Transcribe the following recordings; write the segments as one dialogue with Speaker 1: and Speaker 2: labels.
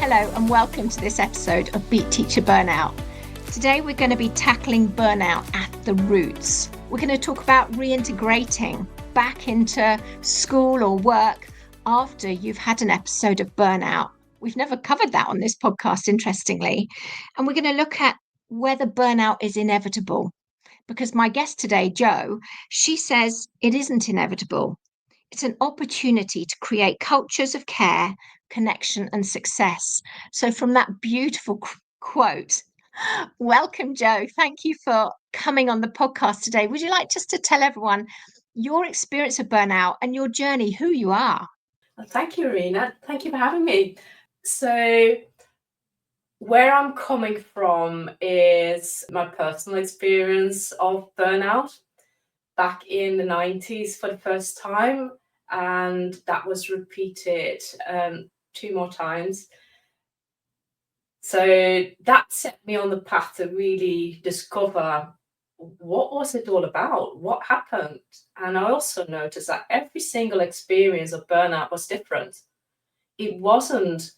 Speaker 1: Hello and welcome to this episode of Beat Teacher Burnout. Today we're going to be tackling burnout at the roots. We're going to talk about reintegrating back into school or work after you've had an episode of burnout. We've never covered that on this podcast, interestingly. And we're going to look at whether burnout is inevitable. Because my guest today, Jo, she says it isn't inevitable. It's an opportunity to create cultures of care, connection, and success. So, from that beautiful quote, welcome, Jo. Thank you for coming on the podcast today. Would you like just to tell everyone your experience of burnout and your journey, who you are?
Speaker 2: Thank you, Rena. Thank you for having me. So, where I'm coming from is my personal experience of burnout back in the 90s for the first time, and that was repeated 2 more times. So that set me on the path to really discover what was it all about, what happened. And I also noticed that every single experience of burnout was different. It wasn't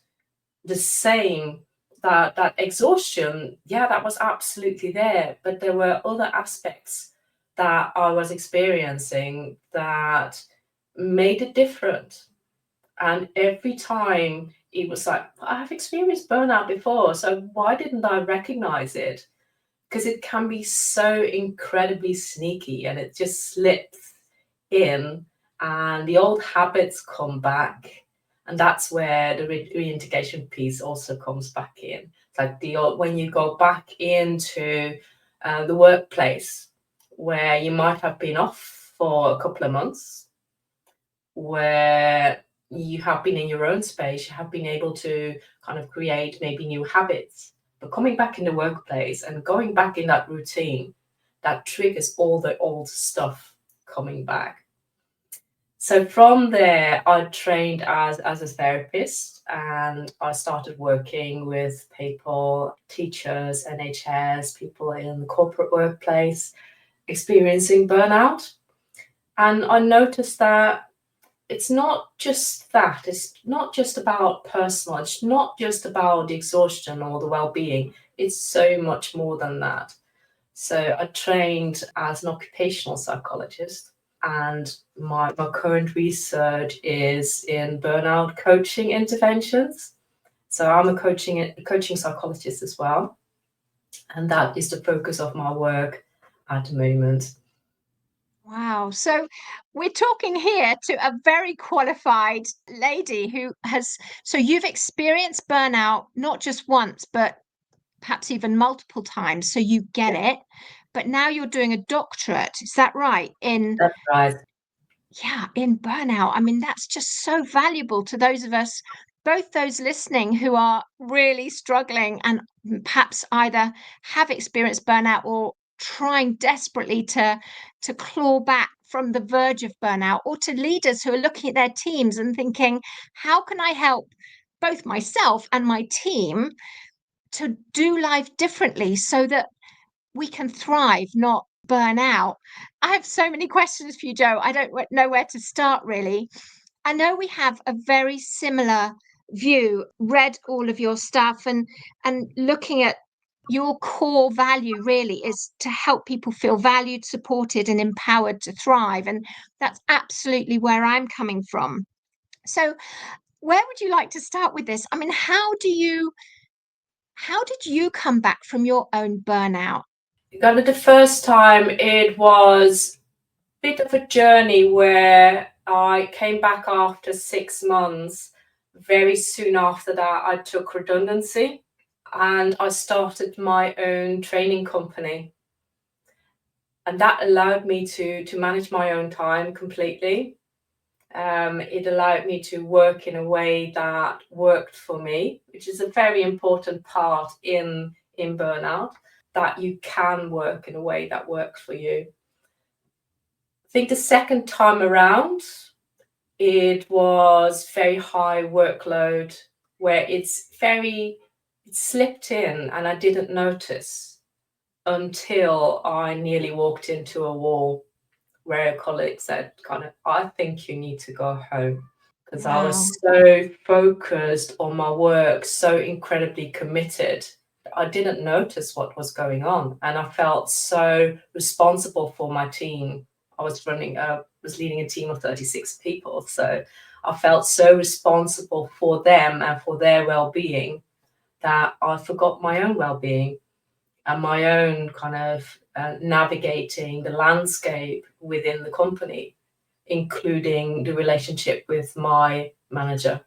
Speaker 2: the same. That exhaustion, yeah, that was absolutely there, but there were other aspects that I was experiencing that made it different. And every time it was like, I've experienced burnout before, so why didn't I recognize it? Because it can be so incredibly sneaky and it just slips in, and the old habits come back. And that's where the reintegration piece also comes back in. It's like when you go back into the workplace where you might have been off for a couple of months, where you have been in your own space, you have been able to kind of create maybe new habits, but coming back in the workplace and going back in that routine, that triggers all the old stuff coming back. So from there, I trained as a therapist, and I started working with people, teachers, NHS, people in the corporate workplace experiencing burnout. And I noticed that it's not just that, it's not just about personal, it's not just about the exhaustion or the well-being, it's so much more than that. So I trained as an occupational psychologist, and my current research is in burnout coaching interventions. So I'm a coaching psychologist as well, and that is the focus of my work at the moment.
Speaker 1: Wow. So we're talking here to a very qualified lady who has, so you've experienced burnout not just once, but perhaps even multiple times. So you get it. But now you're doing a doctorate. Is that right?
Speaker 2: That's right.
Speaker 1: In burnout. I mean, that's just so valuable to those of us, both those listening who are really struggling and perhaps either have experienced burnout or trying desperately to claw back from the verge of burnout, or to leaders who are looking at their teams and thinking, how can I help both myself and my team to do life differently so that we can thrive, not burn out? I have so many questions for you, Jo. I don't know where to start, really. I know we have a very similar view, read all of your stuff, and looking at your core value really is to help people feel valued, supported, and empowered to thrive. And that's absolutely where I'm coming from. So, where would you like to start with this? I mean, how did you come back from your own burnout?
Speaker 2: Kind of the first time, it was a bit of a journey where I came back after 6 months. Very soon after that, I took redundancy and I started my own training company. And that allowed me to manage my own time completely. It allowed me to work in a way that worked for me, which is a very important part in burnout, that you can work in a way that works for you. I think the second time around, it was very high workload where it slipped in and I didn't notice until I nearly walked into a wall, where a colleague said, kind of, I think you need to go home. because I
Speaker 1: Wow.
Speaker 2: was so focused on my work, so incredibly committed. I didn't notice what was going on, and I felt so responsible for my team. Was leading a team of 36 people, so I felt so responsible for them and for their well-being that I forgot my own well-being and my own kind of navigating the landscape within the company, including the relationship with my manager.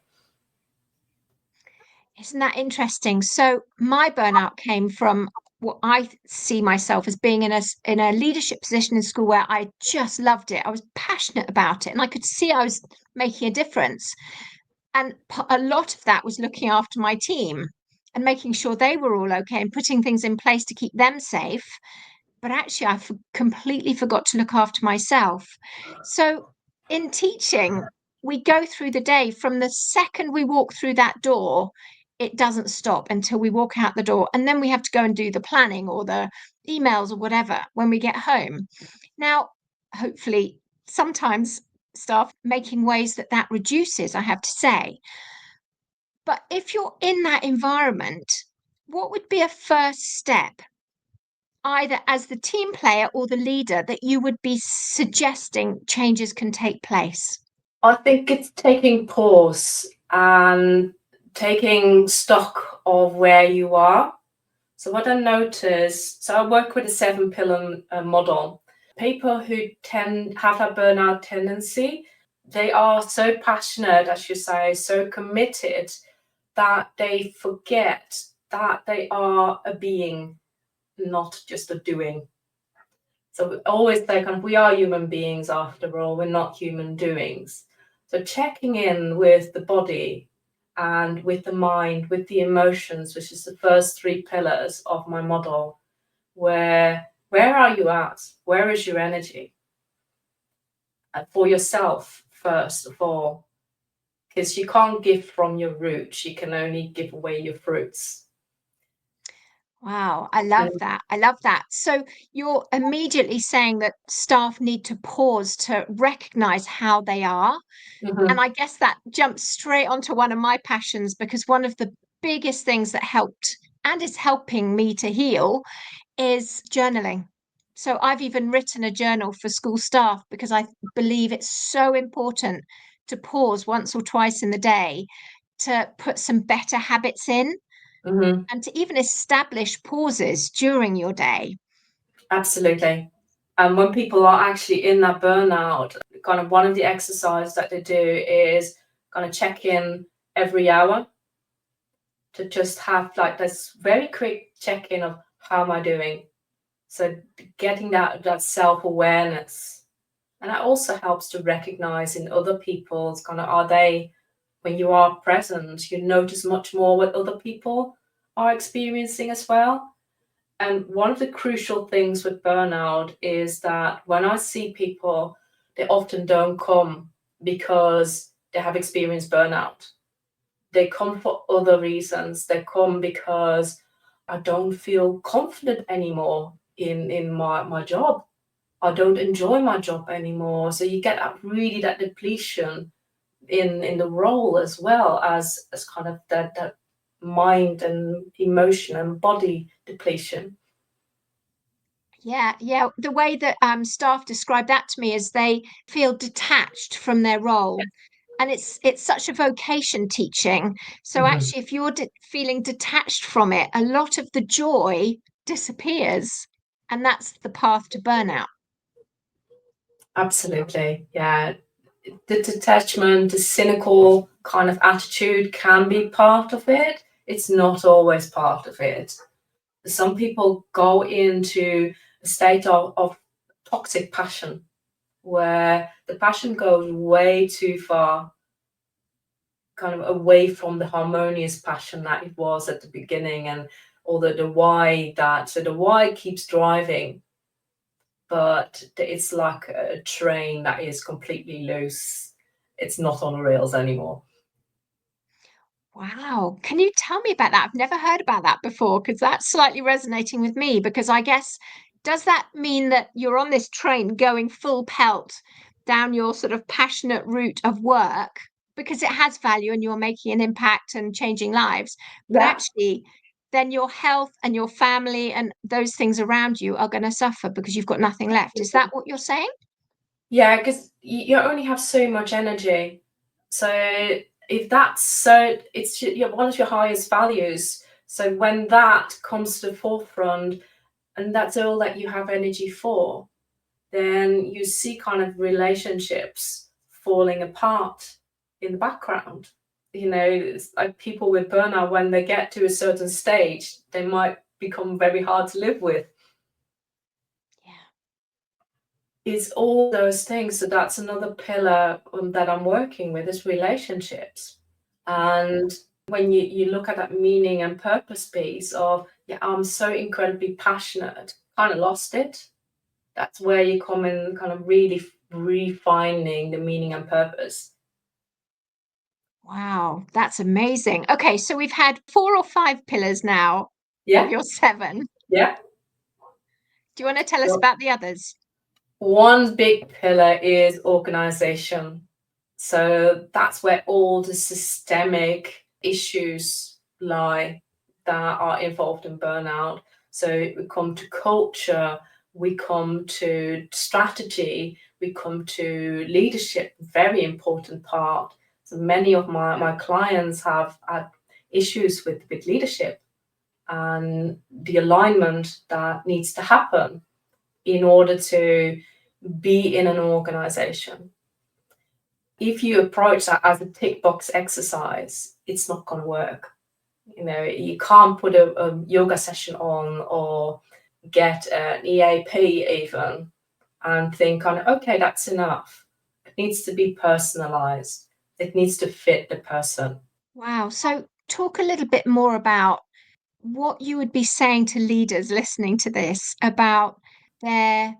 Speaker 1: Isn't that interesting? So my burnout came from what I see myself as being in a leadership position in school where I just loved it. I was passionate about it, and I could see I was making a difference. And a lot of that was looking after my team and making sure they were all okay and putting things in place to keep them safe. But actually, completely forgot to look after myself. So in teaching, we go through the day from the second we walk through that door. It doesn't stop until we walk out the door. And then we have to go and do the planning or the emails or whatever when we get home. Now, hopefully, sometimes staff making ways that that reduces, I have to say. But if you're in that environment, what would be a first step, either as the team player or the leader, that you would be suggesting changes can take place?
Speaker 2: I think it's taking pause and taking stock of where you are. So what I noticed, so I work with a 7 pillar model. People who tend have a burnout tendency, they are so passionate, as you say, so committed that they forget that they are a being, not just a doing. So we always say kind of we are human beings after all, we're not human doings. So checking in with the body and with the mind, with the emotions, which is the first 3 pillars of my model, where are you at? Where is your energy? And for yourself, first of all, because you can't give from your roots, you can only give away your fruits.
Speaker 1: Wow, I love
Speaker 2: And
Speaker 1: that. I love that. So you're immediately saying that staff need to pause to recognize how they are. And
Speaker 2: mhm,
Speaker 1: I guess that jumps straight onto one of my passions, because one of the biggest things that helped and is helping me to heal is journaling. So I've even written a journal for school staff because I believe it's so important to pause once or twice in the day to put some better habits in
Speaker 2: mhm.
Speaker 1: and to even establish pauses during your day.
Speaker 2: Absolutely. And when people are actually in that burnout, kind of one of the exercises that they do is kind of check in every hour to just have like this very quick check in of how am I doing? So getting that self-awareness. And that also helps to recognize in other people's kind of are they when you are present, you notice much more what other people are experiencing as well. And one of the crucial things with burnout is that when I see people, they often don't come because they have experienced burnout. They come for other reasons. They come because I don't feel confident anymore in my job. I don't enjoy my job anymore. So you get that depletion in the role as well as kind of that mind and emotion and body depletion.
Speaker 1: Yeah, yeah. The way that staff describe that to me is they feel detached from their role. And it's such a vocation, teaching. So
Speaker 2: Mhm.
Speaker 1: actually, if you're feeling detached from it, a lot of the joy disappears. And that's the path to burnout.
Speaker 2: Absolutely. Yeah. The detachment, the cynical kind of attitude can be part of it. It's not always part of it. Some people go into a state of toxic passion where the passion goes way too far, kind of away from the harmonious passion that it was at the beginning and all the why that so the why keeps driving, but it's like a train that is completely loose. It's not on rails anymore.
Speaker 1: Wow. Can you tell me about that? I've never heard about that before, because that's slightly resonating with me. Because I guess, does that mean that you're on this train going full pelt down your sort of passionate route of work? because it has value and you're making an impact and changing lives. But
Speaker 2: Yeah.
Speaker 1: actually, then your health and your family and those things around you are going to suffer because you've got nothing left. Is that what you're saying?
Speaker 2: Yeah, because you only have so much energy. So if that's so, it's one of your highest values. So when that comes to the forefront, and that's all that you have energy for, then you see kind of relationships falling apart in the background. It's like people with burnout, when they get to a certain stage, they might become very hard to live with.
Speaker 1: Yeah.
Speaker 2: It's all those things. So that's another pillar that I'm working with, is relationships. And when you look at that meaning and purpose piece of, yeah, I'm so incredibly passionate, kind of lost it. That's where you come in, kind of really refining the meaning and purpose.
Speaker 1: Wow, that's amazing. Okay, so we've had 4 or 5 pillars now of
Speaker 2: Yeah,
Speaker 1: your 7.
Speaker 2: yeah.
Speaker 1: Do you want to tell us
Speaker 2: So
Speaker 1: about the others?
Speaker 2: one big pillar is organization. So that's where all the systemic issues lie that are involved in burnout. So we come to culture, we come to strategy, we come to leadership, very important part. So many of my clients have had issues with leadership and the alignment that needs to happen in order to be in an organization. If you approach that as a tick box exercise, it's not going to work. You can't put a yoga session on or get an EAP even and think on, okay, that's enough. It needs to be personalized. It needs to fit the person.
Speaker 1: Wow. So talk a little bit more about what you would be saying to leaders listening to this about their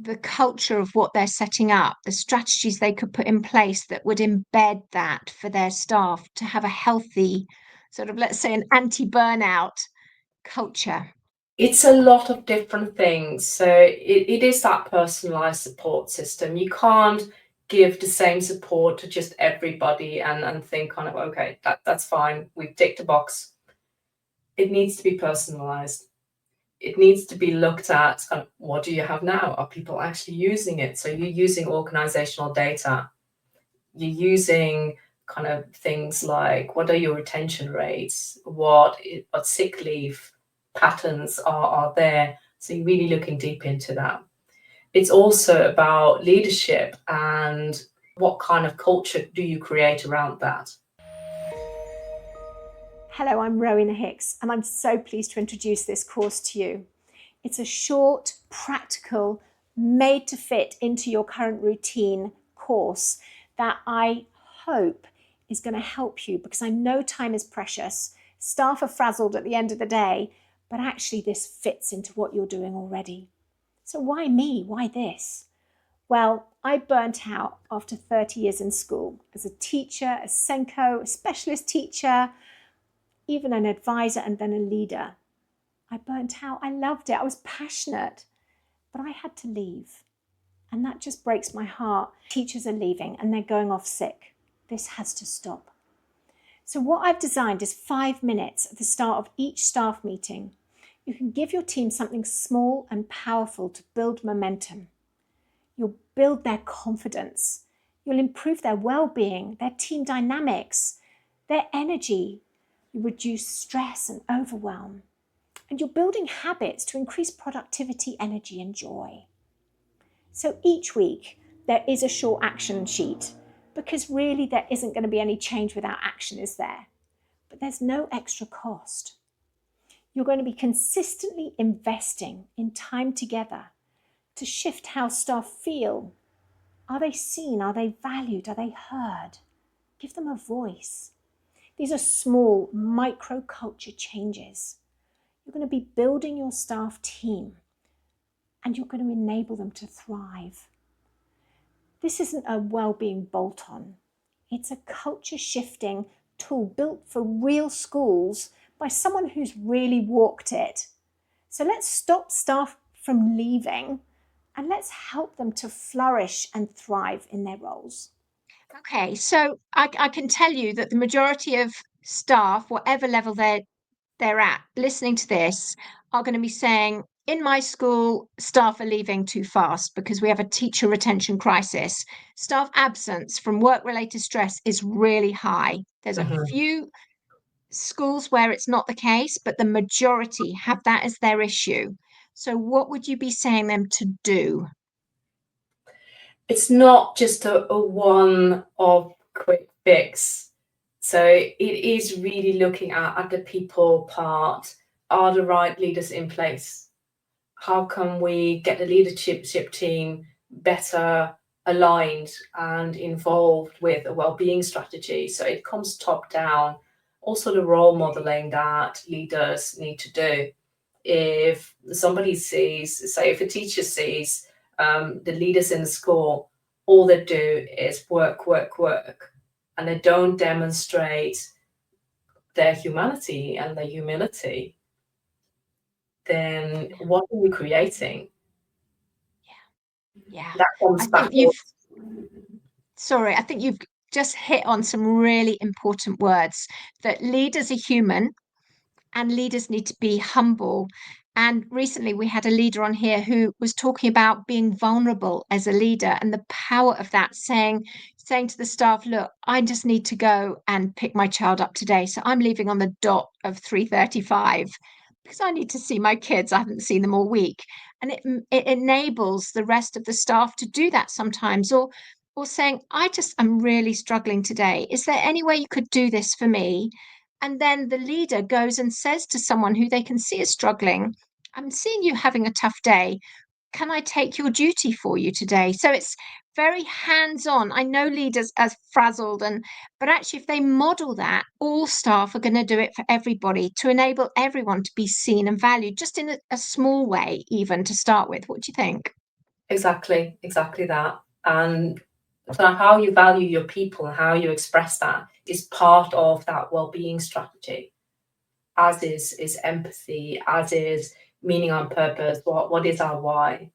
Speaker 1: the culture of what they're setting up, the strategies they could put in place that would embed that for their staff to have a healthy, sort of, let's say, an anti-burnout culture.
Speaker 2: It's a lot of different things. So it is that personalized support system. You can't give the same support to just everybody and think kind of, okay, that's fine. We've ticked a box. It needs to be personalized. It needs to be looked at. What do you have now? Are people actually using it? So you're using organizational data. You're using kind of things like, what are your retention rates? What sick leave patterns are there? So you're really looking deep into that. It's also about leadership and what kind of culture do you create around that?
Speaker 3: Hello, I'm Rowena Hicks, and I'm so pleased to introduce this course to you. It's a short, practical, made to fit into your current routine course that I hope is going to help you, because I know time is precious. Staff are frazzled at the end of the day, but actually this fits into what you're doing already. So why me? Why this? Well, I burnt out after 30 years in school as a teacher, a Senko, a specialist teacher, even an advisor, and then a leader. I burnt out. I loved it. I was passionate, but I had to leave. And that just breaks my heart. Teachers are leaving and they're going off sick. This has to stop. So what I've designed is 5 minutes at the start of each staff meeting. You can give your team something small and powerful to build momentum. You'll build their confidence. You'll improve their well-being, their team dynamics, their energy. You reduce stress and overwhelm. And you're building habits to increase productivity, energy, and joy. So each week, there is a short action sheet, because really there isn't going to be any change without action, is there? But there's no extra cost. You're going to be consistently investing in time together to shift how staff feel. Are they seen? Are they valued? Are they heard? Give them a voice. These are small micro-culture changes. You're going to be building your staff team and you're going to enable them to thrive. This isn't a well-being bolt-on. It's a culture-shifting tool built for real schools by someone who's really walked it. So let's stop staff from leaving and let's help them to flourish and thrive in their roles.
Speaker 1: Okay, so I can tell you that the majority of staff, whatever level they're at, listening to this, are going to be saying, in my school, staff are leaving too fast because we have a teacher retention crisis. Staff absence from work-related stress is really high. There's a
Speaker 2: Mhm.
Speaker 1: few schools where it's not the case, but the majority have that as their issue. So what would you be saying them to do?
Speaker 2: It's not just a one-off quick fix. So it is really looking at the people part. Are the right leaders in place? How can we get the leadership team better aligned and involved with a well-being strategy? So it comes top down. Also the role modeling that leaders need to do. If somebody sees, say if a teacher sees the leaders in the school, all they do is work, work, work, and they don't demonstrate their humanity and their humility, then what are we creating?
Speaker 1: Yeah,
Speaker 2: That
Speaker 1: I
Speaker 2: comes
Speaker 1: think
Speaker 2: back.
Speaker 1: I think you've just hit on some really important words, that leaders are human and leaders need to be humble. And recently we had a leader on here who was talking about being vulnerable as a leader and the power of that, saying to the staff, look, I just need to go and pick my child up today. So I'm leaving on the dot of 3:35 because I need to see my kids. I haven't seen them all week. And it enables the rest of the staff to do that sometimes, or saying, I'm really struggling today. Is there any way you could do this for me? And then the leader goes and says to someone who they can see is struggling, I'm seeing you having a tough day. Can I take your duty for you today? So it's very hands-on. I know leaders are frazzled, but actually if they model that, all staff are going to do it for everybody to enable everyone to be seen and valued, just in a small way, even to start with. What do you think?
Speaker 2: Exactly that. And so how you value your people and how you express that is part of that well-being strategy, as is empathy, as is meaning on purpose. What is our why?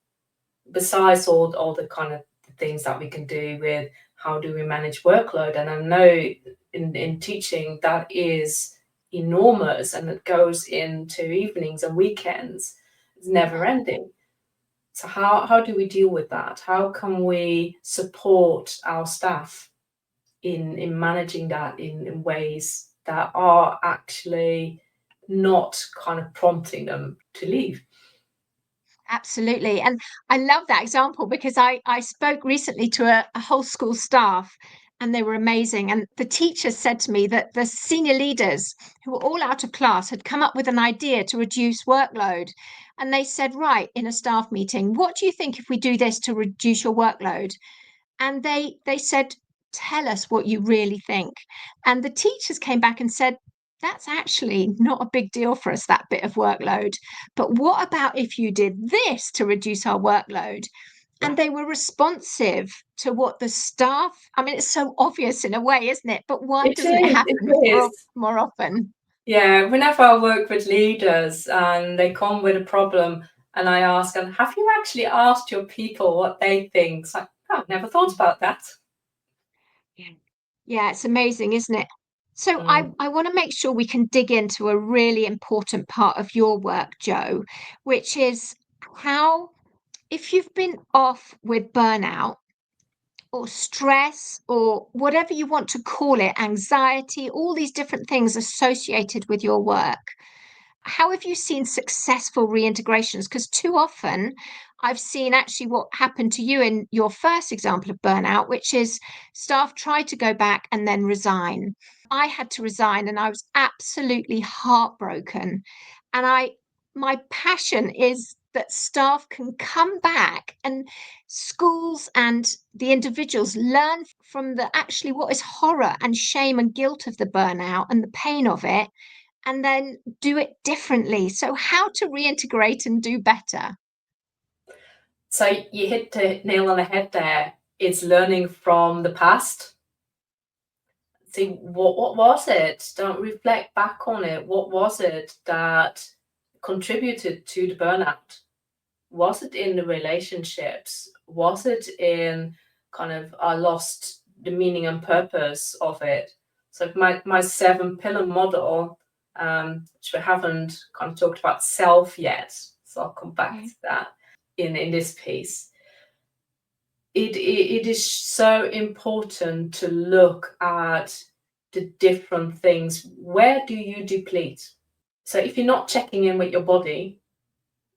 Speaker 2: Besides all the kind of things that we can do with how do we manage workload. And I know in teaching that is enormous, and it goes into evenings and weekends. It's never ending. So how do we deal with that? How can we support our staff in managing that in ways that are actually not kind of prompting them to leave?
Speaker 1: Absolutely. And I love that example because I spoke recently to a whole school staff and they were amazing. And the teachers said to me that the senior leaders who were all out of class had come up with an idea to reduce workload. And they said, right, in a staff meeting, what do you think if we do this to reduce your workload? And they said, tell us what you really think. And the teachers came back and said, that's actually not a big deal for us, that bit of workload, but what about if you did this to reduce our workload? And they were responsive to what the staff, I mean, it's so obvious in a way, isn't it? But why
Speaker 2: It
Speaker 1: doesn't it
Speaker 2: is, it
Speaker 1: happen
Speaker 2: is.
Speaker 1: more often?
Speaker 2: Yeah, whenever I work with leaders and they come with a problem and I ask them, have you actually asked your people what they think? It's like, oh, I've never thought about that.
Speaker 1: Yeah, it's amazing, isn't it? So
Speaker 2: Mm.
Speaker 1: I want to make sure we can dig into a really important part of your work, Jo, which is how, if you've been off with burnout or stress or whatever you want to call it, anxiety, all these different things associated with your work, how have you seen successful reintegrations? Because too often I've seen actually what happened to you in your first example of burnout, which is staff try to go back and then resign. I had to resign and I was absolutely heartbroken. And my passion is that staff can come back and schools and the individuals learn from the actually what is horror and shame and guilt of the burnout and the pain of it, and then do it differently. So, how to reintegrate and do better?
Speaker 2: So you hit the nail on the head there. It's learning from the past. See, what was it? Don't reflect back on it. What was it that contributed to the burnout? Was it in the relationships? Was it in kind of I lost the meaning and purpose of it. So my 7-pillar model, which we haven't kind of talked about self yet, so I'll come back to that in this piece. It is so important to look at the different things. Where do you deplete? So if you're not checking in with your body,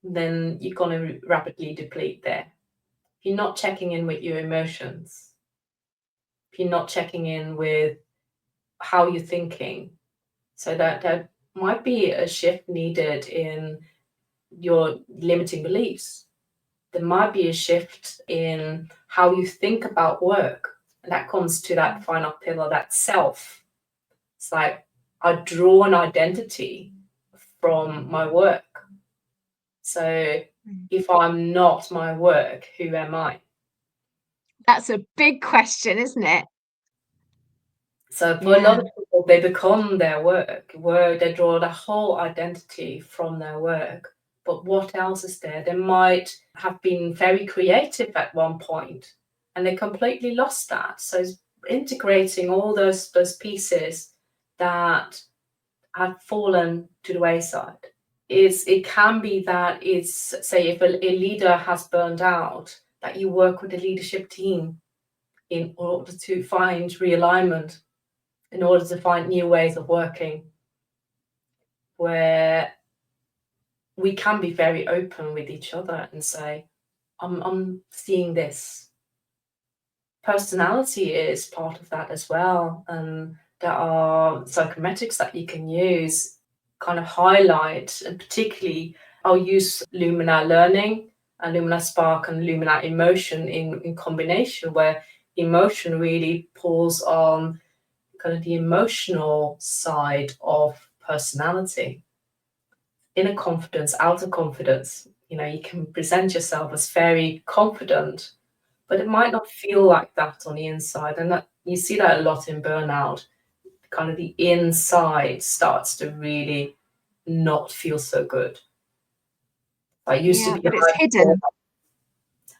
Speaker 2: then you're going to rapidly deplete there. If you're not checking in with your emotions, if you're not checking in with how you're thinking, so that might be a shift needed in your limiting beliefs. There might be a shift in how you think about work. And that comes to that final pillar, that self. It's like, I draw an identity from my work. So if I'm not my work, who am I?
Speaker 1: That's a big question, isn't it?
Speaker 2: So for a lot of people, they become their work, where they draw the whole identity from their work. But what else is there? They might have been very creative at one point and they completely lost that. So integrating all those pieces that have fallen to the wayside. It can be that it's, say, if a leader has burned out, that you work with the leadership team in order to find realignment, in order to find new ways of working, where we can be very open with each other and say, I'm seeing this. Personality is part of that as well. And there are psychometrics that you can use, kind of highlight, and particularly I'll use Lumina Learning and Lumina Spark and Lumina Emotion in combination, where emotion really pulls on kind of the emotional side of personality. Inner confidence, outer confidence. You know, you can present yourself as very confident, but it might not feel like that on the inside. And that you see that a lot in burnout. Kind of the inside starts to really not feel so good. I used to be
Speaker 1: but it's hidden.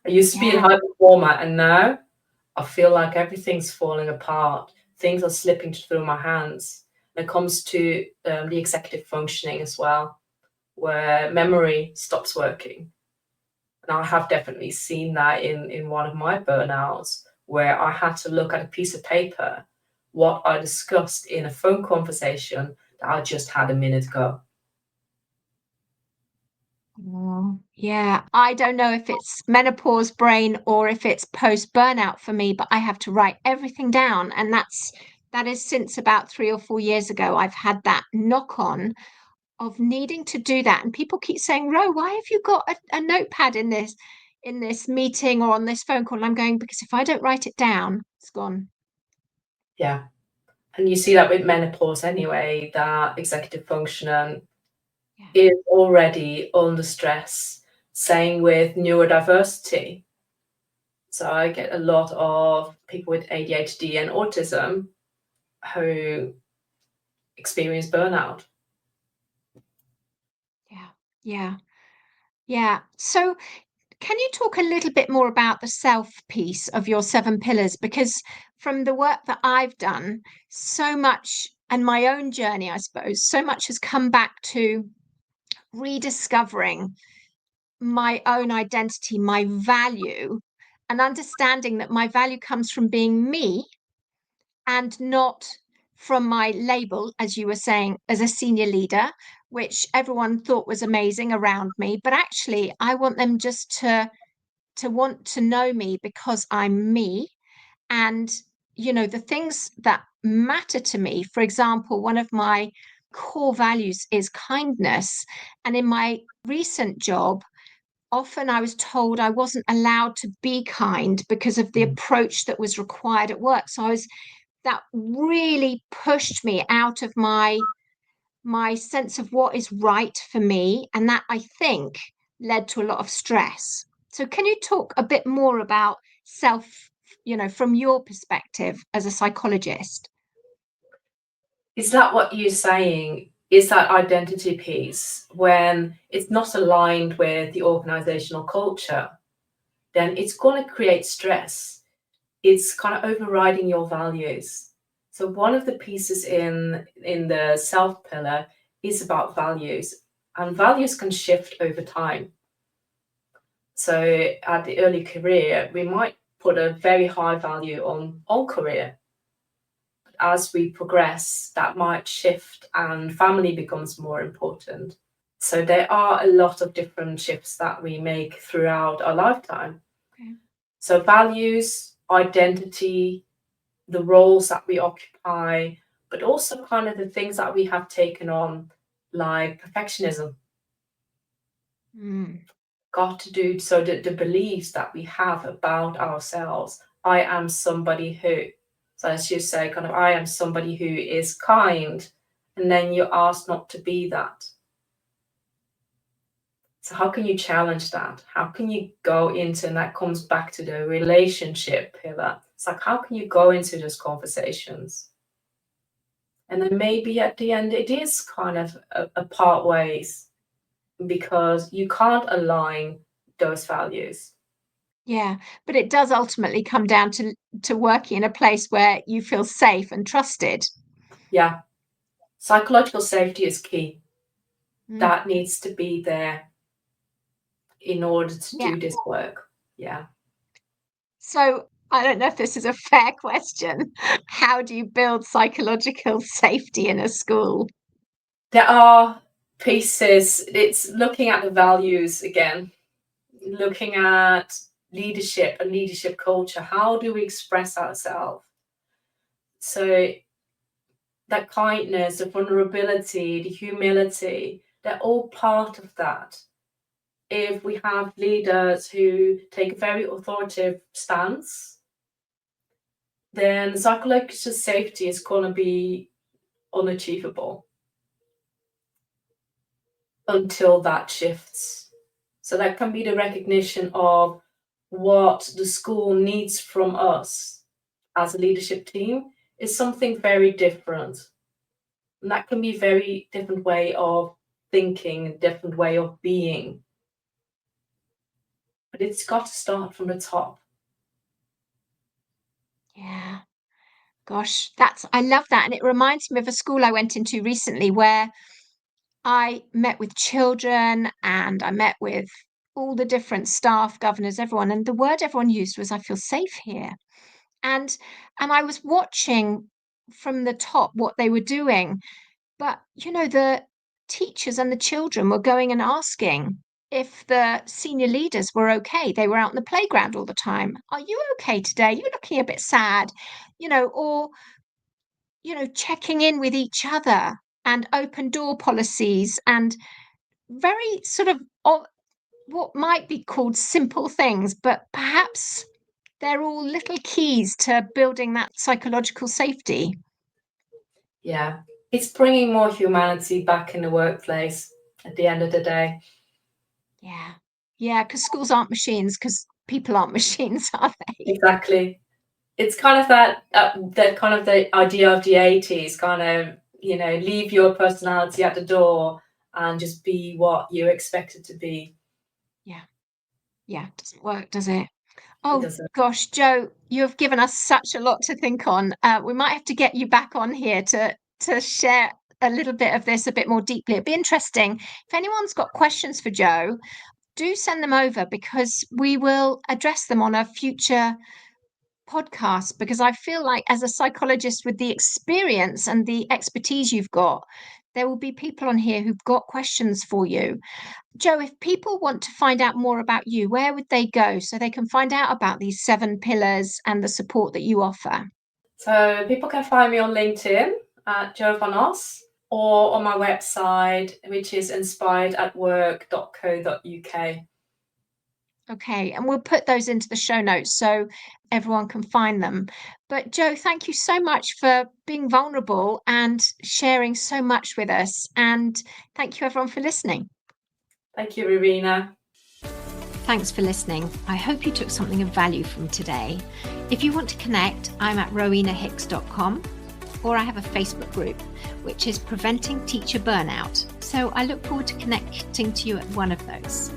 Speaker 2: I used to be a high performer, and now I feel like everything's falling apart. Things are slipping through my hands. When it comes to the executive functioning as well, where memory stops working. And I have definitely seen that in one of my burnouts, where I had to look at a piece of paper what I discussed in a phone conversation that I just had a minute ago.
Speaker 1: Yeah, I don't know if it's menopause brain or if it's post burnout for me, but I have to write everything down. And that is since about 3 or 4 years ago, I've had that knock on of needing to do that. And people keep saying, Ro, why have you got a notepad in this meeting or on this phone call? And I'm going, because if I don't write it down, it's gone.
Speaker 2: Yeah. And you see that with menopause anyway, that executive function is already under stress. Same with neurodiversity. So I get a lot of people with ADHD and autism who experience burnout.
Speaker 1: Yeah. So can you talk a little bit more about the self piece of your 7 pillars? Because from the work that I've done, so much, and my own journey, I suppose, so much has come back to rediscovering my own identity, my value, and understanding that my value comes from being me and not from my label, as you were saying, as a senior leader, which everyone thought was amazing around me. But actually, I want them just to want to know me because I'm me. And, the things that matter to me, for example, one of my core values is kindness. And in my recent job, often I was told I wasn't allowed to be kind because of the approach that was required at work. So that really pushed me out of my sense of what is right for me, and that I think led to a lot of stress. So can you talk a bit more about self, from your perspective as a psychologist?
Speaker 2: Is that what you're saying? Is that identity piece, when it's not aligned with the organizational culture, then it's going to create stress. it's kind of overriding your values. So one of the pieces in the self pillar is about values, and values can shift over time. So at the early career, we might put a very high value on career. As we progress, that might shift and family becomes more important. So there are a lot of different shifts that we make throughout our lifetime.
Speaker 1: Okay.
Speaker 2: So values, identity, the roles that we occupy, but also kind of the things that we have taken on, like perfectionism. Got to do so that the beliefs that we have about ourselves. I am somebody who, so as you say, kind of, I am somebody who is kind, and then you're asked not to be that. So how can you challenge that? How can you go into, and that comes back to the relationship pillar. It's like, how can you go into those conversations? And then maybe at the end, it is kind of a part ways, because you can't align those values.
Speaker 1: Yeah, but it does ultimately come down to working in a place where you feel safe and trusted.
Speaker 2: Yeah. Psychological safety is key.
Speaker 1: Mm.
Speaker 2: That needs to be there in order to
Speaker 1: Yeah.
Speaker 2: do this work. Yeah.
Speaker 1: So I don't know if this is a fair question. How do you build psychological safety in a school?
Speaker 2: There are pieces. It's looking at the values again, looking at leadership and leadership culture. How do we express ourselves? So that kindness, the vulnerability, the humility, they're all part of that. If we have leaders who take a very authoritative stance, then psychological safety is going to be unachievable until that shifts. So that can be the recognition of what the school needs from us as a leadership team is something very different. And that can be a very different way of thinking, a different way of being. But it's got to start from the top.
Speaker 1: Yeah. Gosh, I love that. And it reminds me of a school I went into recently where I met with children and I met with all the different staff, governors, everyone. And the word everyone used was, I feel safe here. And I was watching from the top what they were doing. But, the teachers and the children were going and asking if the senior leaders were okay. They were out in the playground all the time. Are you okay today? You're looking a bit sad, or, checking in with each other and open door policies and very sort of what might be called simple things, but perhaps they're all little keys to building that psychological safety.
Speaker 2: Yeah, it's bringing more humanity back in the workplace at the end of the day.
Speaker 1: Yeah, because schools aren't machines, because people aren't machines, are they?
Speaker 2: Exactly. It's kind of that kind of the idea of the 80s, kind of, leave your personality at the door and just be what you're expected to be.
Speaker 1: Yeah, it doesn't work, does it? Oh
Speaker 2: doesn't.
Speaker 1: gosh, Jo, you have given us such a lot to think on. We might have to get you back on here to share a little bit of this a bit more deeply. It'd be interesting. If anyone's got questions for Jo, do send them over, because we will address them on a future podcast, because I feel like as a psychologist with the experience and the expertise you've got, there will be people on here who've got questions for you. Jo, if people want to find out more about you, where would they go so they can find out about these 7 pillars and the support that you offer?
Speaker 2: So people can find me on LinkedIn at Jo Van Osch, or on my website, which is inspiredatwork.co.uk.
Speaker 1: Okay, and we'll put those into the show notes so everyone can find them. But Jo, thank you so much for being vulnerable and sharing so much with us. And thank you everyone for listening.
Speaker 2: Thank you, Rowena.
Speaker 1: Thanks for listening. I hope you took something of value from today. If you want to connect, I'm at rowenahicks.com, or I have a Facebook group, which is Preventing Teacher Burnout. So I look forward to connecting to you at one of those.